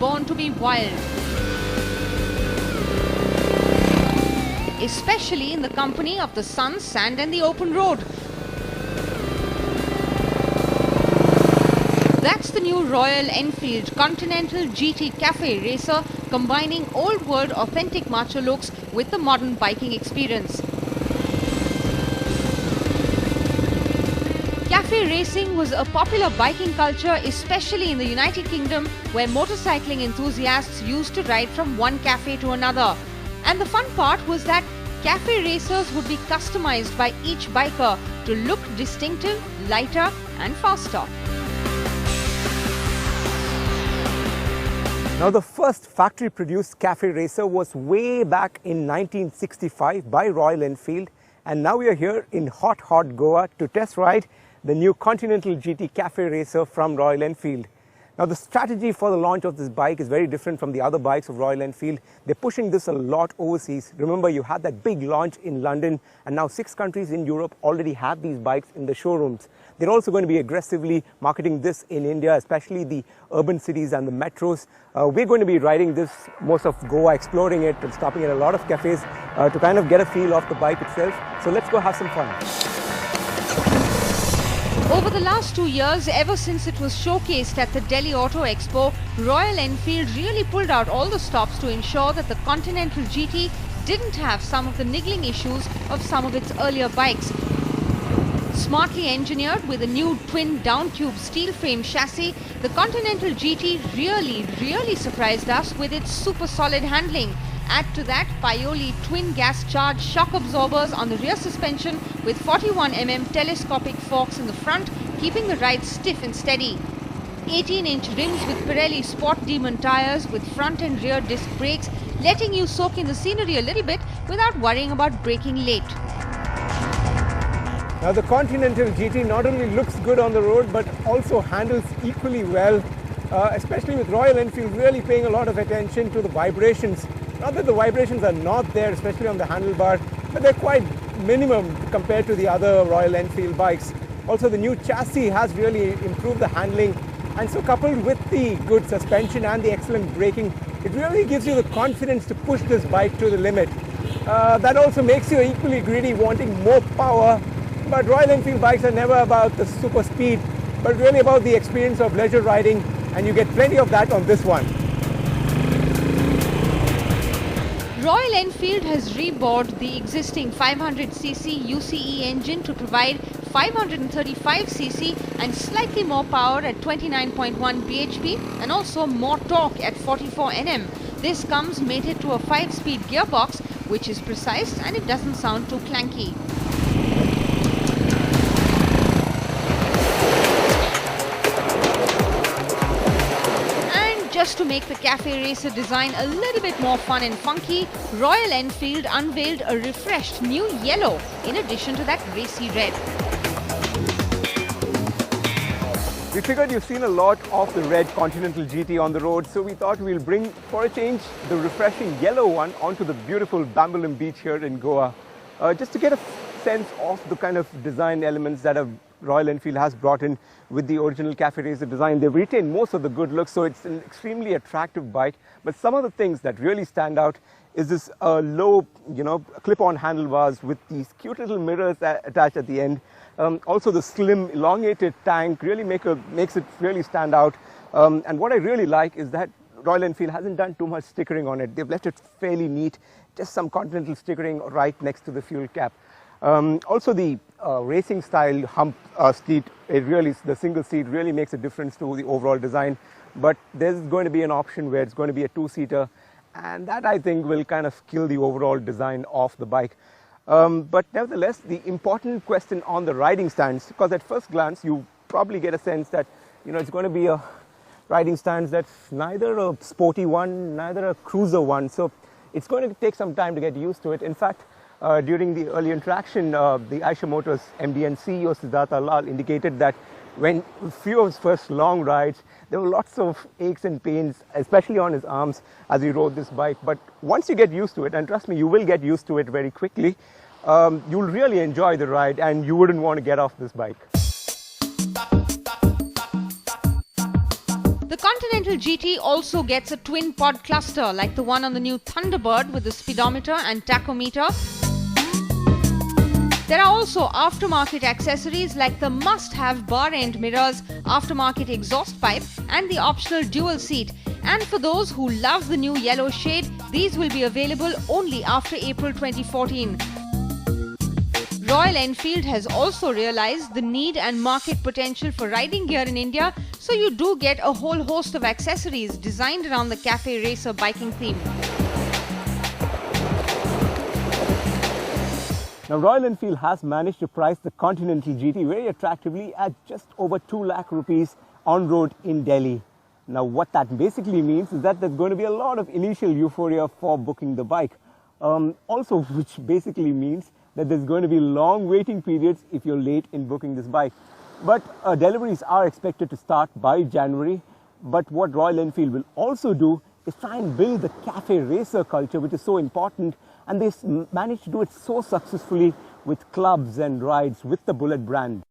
born to be wild, especially in the company of the sun, sand and the open road. That's the new Royal Enfield Continental GT Cafe Racer, combining old world authentic macho looks with the modern biking experience. Cafe racing was a popular biking culture, especially in the United Kingdom, where motorcycling enthusiasts used to ride from one cafe to another. And the fun part was that cafe racers would be customized by each biker to look distinctive, lighter and faster. Now, the first factory-produced cafe racer was way back in 1965 by Royal Enfield, and now we are here in hot Goa to test ride the new Continental GT Cafe Racer from Royal Enfield. Now, the strategy for the launch of this bike is very different from the other bikes of Royal Enfield. They're pushing this a lot overseas. Remember, you had that big launch in London, and now 6 countries in Europe already have these bikes in the showrooms. They're also going to be aggressively marketing this in India, especially the urban cities and the metros. We're going to be riding this most of Goa, exploring it and stopping at a lot of cafes to kind of get a feel of the bike itself. So let's go have some fun. Over the last 2 years, ever since it was showcased at the Delhi Auto Expo, Royal Enfield really pulled out all the stops to ensure that the Continental GT didn't have some of the niggling issues of some of its earlier bikes. Smartly engineered with a new twin down-tube steel frame chassis, the Continental GT really surprised us with its super solid handling. Add to that Pioli twin gas-charged shock absorbers on the rear suspension with 41mm telescopic forks in the front, keeping the ride stiff and steady. 18-inch rims with Pirelli Sport Demon tires with front and rear disc brakes, letting you soak in the scenery a little bit without worrying about braking late. Now, the Continental GT not only looks good on the road but also handles equally well, especially with Royal Enfield really paying a lot of attention to the vibrations. Not that the vibrations are not there, especially on the handlebar, but they're quite minimum compared to the other Royal Enfield bikes. Also, the new chassis has really improved the handling, and so coupled with the good suspension and the excellent braking, it really gives you the confidence to push this bike to the limit. That also makes you equally greedy, wanting more power. But Royal Enfield bikes are never about the super speed, but really about the experience of leisure riding, and you get plenty of that on this one. Royal Enfield has rebored the existing 500cc UCE engine to provide 535cc and slightly more power at 29.1 bhp and also more torque at 44 Nm. This comes mated to a 5-speed gearbox, which is precise and it doesn't sound too clanky. Just to make the Cafe Racer design a little bit more fun and funky, Royal Enfield unveiled a refreshed new yellow in addition to that racy red. We figured you've seen a lot of the red Continental GT on the road, so we thought we'll bring, for a change, the refreshing yellow one onto the beautiful Bambolim beach here in Goa, just to get a sense of the kind of design elements that Royal Enfield has brought in with the original Cafe Racer design. They've retained most of the good looks, so it's an extremely attractive bike. But some of the things that really stand out is this low, clip-on handlebars with these cute little mirrors attached at the end. Also, the slim, elongated tank really makes it really stand out. And what I really like is that Royal Enfield hasn't done too much stickering on it. They've left it fairly neat, just some Continental stickering right next to the fuel cap. Also, the racing style hump seat, the single seat really makes a difference to the overall design. But there's going to be an option where it's going to be a 2-seater, and that I think will kind of kill the overall design of the bike. But nevertheless, the important question on the riding stance, because at first glance you probably get a sense that it's going to be a riding stance that's neither a sporty one, neither a cruiser one. So it's going to take some time to get used to it. In fact, during the early interaction, the Eicher Motors MD and CEO Siddhartha Lal indicated that when a few of his first long rides, there were lots of aches and pains, especially on his arms as he rode this bike. But once you get used to it, and trust me, you will get used to it very quickly, you'll really enjoy the ride and you wouldn't want to get off this bike. The Continental GT also gets a twin pod cluster like the one on the new Thunderbird with the speedometer and tachometer. There are also aftermarket accessories like the must-have bar-end mirrors, aftermarket exhaust pipe and the optional dual seat. And for those who love the new yellow shade, these will be available only after April 2014. Royal Enfield has also realized the need and market potential for riding gear in India, so you do get a whole host of accessories designed around the cafe racer biking theme. Now, Royal Enfield has managed to price the Continental GT very attractively at just over 2 lakh rupees on road in Delhi. Now, what that basically means is that there's going to be a lot of initial euphoria for booking the bike. Also, which basically means that there's going to be long waiting periods if you're late in booking this bike. But deliveries are expected to start by January. But what Royal Enfield will also do is try and build the cafe racer culture, which is so important. And they managed to do it so successfully with clubs and rides with the Bullet brand.